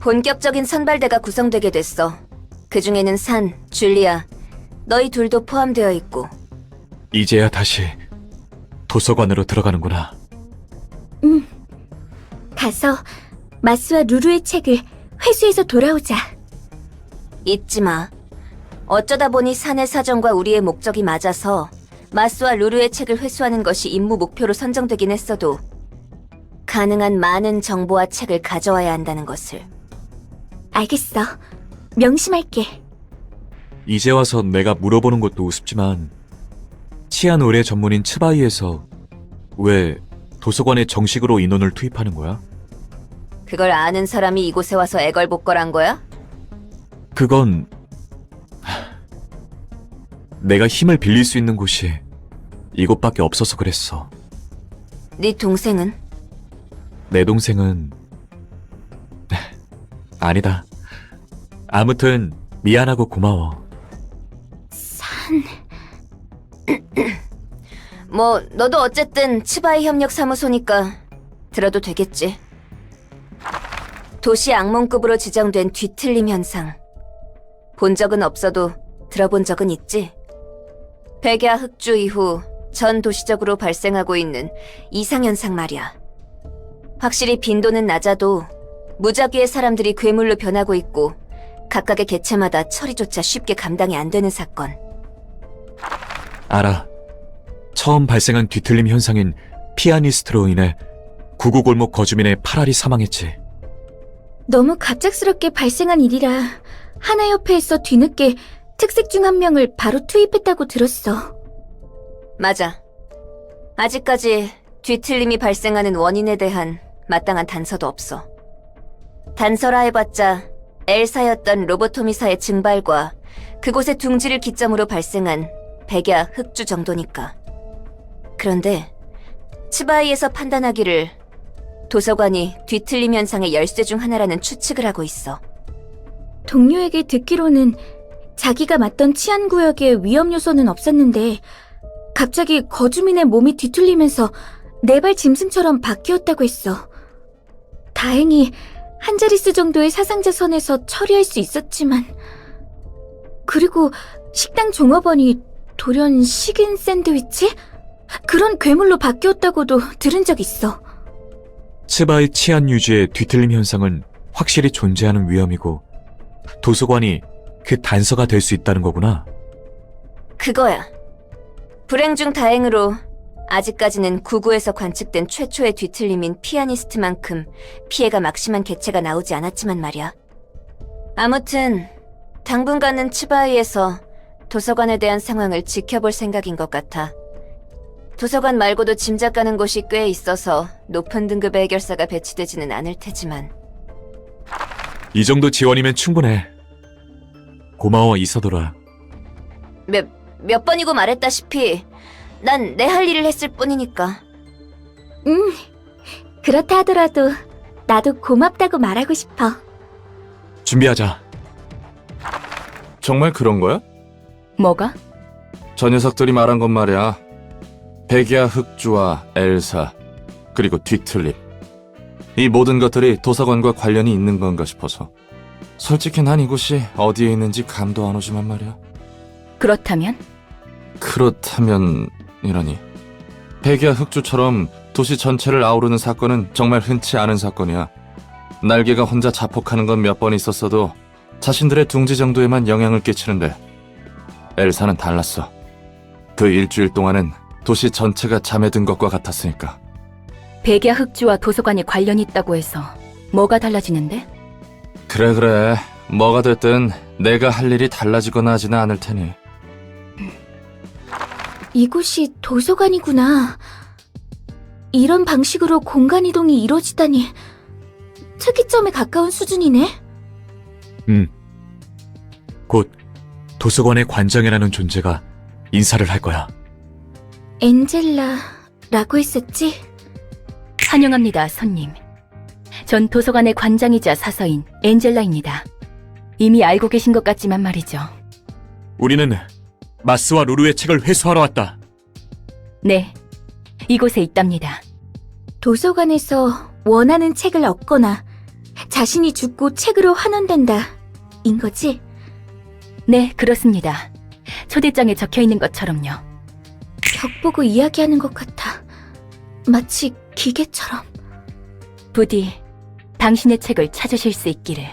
본격적인 선발대가 구성되게 됐어. 그중에는 산, 줄리아, 너희 둘도 포함되어 있고. 이제야 다시 도서관으로 들어가는구나. 가서 마스와 루루의 책을 회수해서 돌아오자. 잊지 마. 어쩌다 보니 산의 사정과 우리의 목적이 맞아서 마스와 루루의 책을 회수하는 것이 임무 목표로 선정되긴 했어도 가능한 많은 정보와 책을 가져와야 한다는 것을. 알겠어. 명심할게. 이제 와서 내가 물어보는 것도 우습지만 치안 의뢰 전문인 츠바이에서 왜 도서관에 정식으로 인원을 투입하는 거야? 그걸 아는 사람이 이곳에 와서 애걸복걸한 거야? 그건 내가 힘을 빌릴 수 있는 곳이 이곳밖에 없어서 그랬어. 네 동생은? 내 동생은 아니다. 아무튼 미안하고 고마워. 뭐 너도 어쨌든 치바이 협력 사무소니까 들어도 되겠지. 도시 악몽급으로 지정된 뒤틀림 현상. 본 적은 없어도 들어본 적은 있지? 백야 흑주 이후 전 도시적으로 발생하고 있는 이상현상 말이야. 확실히 빈도는 낮아도 무작위의 사람들이 괴물로 변하고 있고 각각의 개체마다 처리조차 쉽게 감당이 안 되는 사건. 알아. 처음 발생한 뒤틀림 현상인 피아니스트로 인해 구구골목 거주민의 8알이 사망했지. 너무 갑작스럽게 발생한 일이라 하나협회에서 뒤늦게 특색 중 한 명을 바로 투입했다고 들었어. 맞아. 아직까지 뒤틀림이 발생하는 원인에 대한 마땅한 단서도 없어. 단서라 해봤자 엘사였던 로보토미사의 증발과 그곳의 둥지를 기점으로 발생한 백야 흑주 정도니까. 그런데 츠바이에서 판단하기를 도서관이 뒤틀림 현상의 열쇠 중 하나라는 추측을 하고 있어. 동료에게 듣기로는 자기가 맡던 치안구역에 위험 요소는 없었는데 갑자기 거주민의 몸이 뒤틀리면서 네발 짐승처럼 바뀌었다고 했어. 다행히 한 자릿수 정도의 사상자 선에서 처리할 수 있었지만, 그리고 식당 종업원이 돌연 식인 샌드위치? 그런 괴물로 바뀌었다고도 들은 적 있어. 츠바이 치안 유지의 뒤틀림 현상은 확실히 존재하는 위험이고 도서관이 그 단서가 될 수 있다는 거구나. 그거야. 불행 중 다행으로 아직까지는 구구에서 관측된 최초의 뒤틀림인 피아니스트만큼 피해가 막심한 개체가 나오지 않았지만 말이야. 아무튼 당분간은 츠바이에서 도서관에 대한 상황을 지켜볼 생각인 것 같아. 도서관 말고도 짐작 가는 곳이 꽤 있어서 높은 등급의 해결사가 배치되지는 않을 테지만. 이 정도 지원이면 충분해. 고마워 이서돌아. 몇 번이고 말했다시피 난 내 할 일을 했을 뿐이니까. 그렇다 하더라도 나도 고맙다고 말하고 싶어. 준비하자. 정말 그런 거야? 뭐가? 저 녀석들이 말한 건 말이야. 백야 흑주와 엘사, 그리고 뒤틀림. 이 모든 것들이 도서관과 관련이 있는 건가 싶어서. 솔직히 난 이곳이 어디에 있는지 감도 안 오지만 말이야. 그렇다면? 그렇다면이라니. 백야 흑주처럼 도시 전체를 아우르는 사건은 정말 흔치 않은 사건이야. 날개가 혼자 자폭하는 건 몇 번 있었어도 자신들의 둥지 정도에만 영향을 끼치는데 엘사는 달랐어. 그 일주일 동안은 도시 전체가 잠에 든 것과 같았으니까. 백야 흑주와 도서관이 관련이 있다고 해서 뭐가 달라지는데? 그래. 뭐가 됐든 내가 할 일이 달라지거나 하지는 않을 테니. 이곳이 도서관이구나. 이런 방식으로 공간 이동이 이루어지다니 특이점에 가까운 수준이네. 곧 도서관의 관장이라는 존재가 인사를 할 거야. 엔젤라라고 했었지? 환영합니다, 손님. 전 도서관의 관장이자 사서인 엔젤라입니다. 이미 알고 계신 것 같지만 말이죠. 우리는 마스와 루루의 책을 회수하러 왔다. 네, 이곳에 있답니다. 도서관에서 원하는 책을 얻거나 자신이 죽고 책으로 환원된다. 인 거지? 네, 그렇습니다. 초대장에 적혀 있는 것처럼요. 벽 보고 이야기하는 것 같아. 마치 기계처럼. 부디 당신의 책을 찾으실 수 있기를.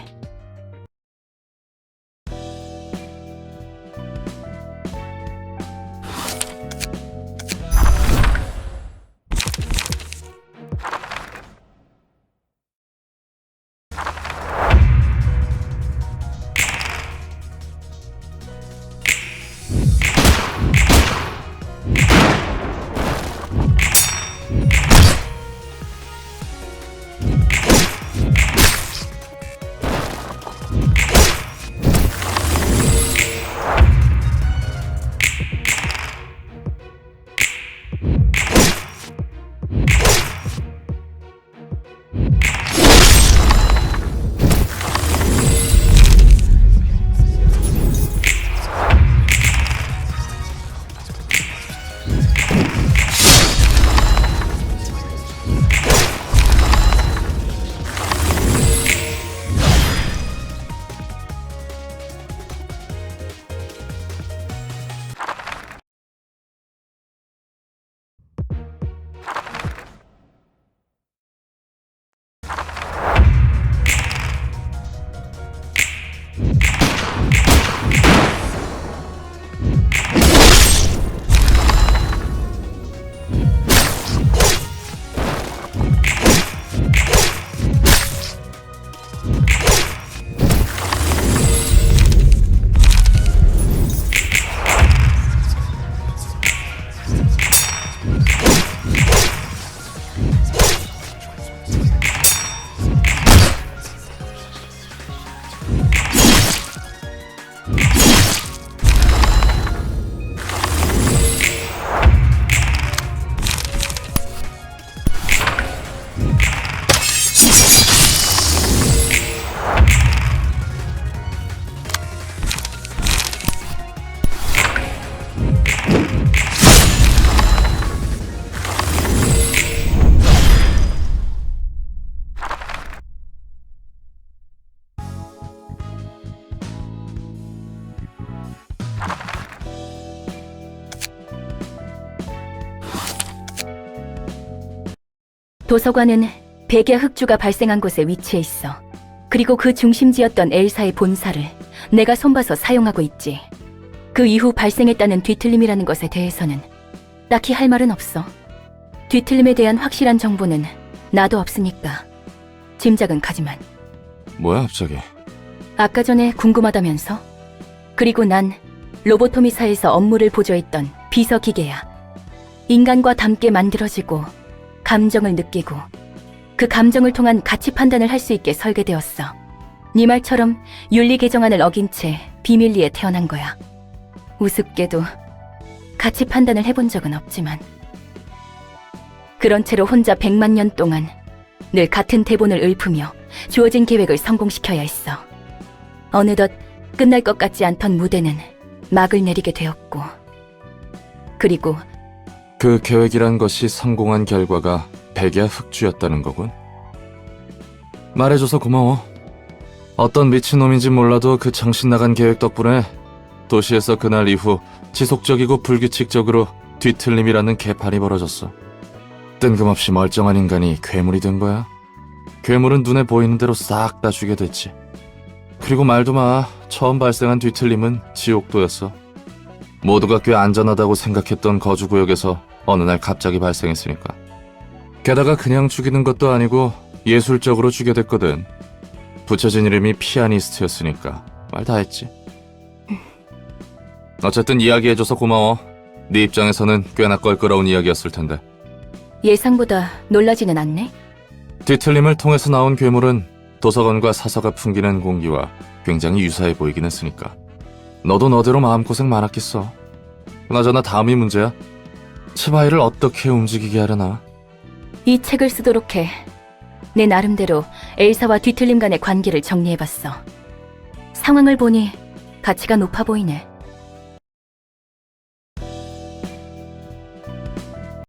도서관은 백야 흑주가 발생한 곳에 위치해 있어. 그리고 그 중심지였던 엘사의 본사를 내가 손봐서 사용하고 있지. 그 이후 발생했다는 뒤틀림이라는 것에 대해서는 딱히 할 말은 없어. 뒤틀림에 대한 확실한 정보는 나도 없으니까 짐작은 가지만. 뭐야 갑자기? 아까 전에 궁금하다면서? 그리고 난 로보토미사에서 업무를 보조했던 비서기계야. 인간과 닮게 만들어지고 감정을 느끼고 그 감정을 통한 가치 판단을 할 수 있게 설계되었어. 네 말처럼 윤리 개정안을 어긴 채 비밀리에 태어난 거야. 우습게도 가치 판단을 해본 적은 없지만 그런 채로 혼자 100만 년 동안 늘 같은 대본을 읊으며 주어진 계획을 성공시켜야 했어. 어느덧 끝날 것 같지 않던 무대는 막을 내리게 되었고, 그리고 그 계획이란 것이 성공한 결과가 백야 흑주였다는 거군. 말해줘서 고마워. 어떤 미친놈인지 몰라도 그 정신 나간 계획 덕분에 도시에서 그날 이후 지속적이고 불규칙적으로 뒤틀림이라는 개판이 벌어졌어. 뜬금없이 멀쩡한 인간이 괴물이 된 거야. 괴물은 눈에 보이는 대로 싹 다 죽게 됐지. 그리고 말도 마, 처음 발생한 뒤틀림은 지옥도였어. 모두가 꽤 안전하다고 생각했던 거주구역에서 어느 날 갑자기 발생했으니까. 게다가 그냥 죽이는 것도 아니고 예술적으로 죽게 됐거든. 붙여진 이름이 피아니스트였으니까 말 다 했지. 어쨌든 이야기해줘서 고마워. 네 입장에서는 꽤나 껄끄러운 이야기였을 텐데. 예상보다 놀라지는 않네? 뒤틀림을 통해서 나온 괴물은 도서관과 사서가 풍기는 공기와 굉장히 유사해 보이긴 했으니까. 너도 너대로 마음고생 많았겠어. 그나저나 다음이 문제야. 치바이를 어떻게 움직이게 하려나? 이 책을 쓰도록 해. 내 나름대로 엘사와 뒤틀림 간의 관계를 정리해봤어. 상황을 보니 가치가 높아 보이네.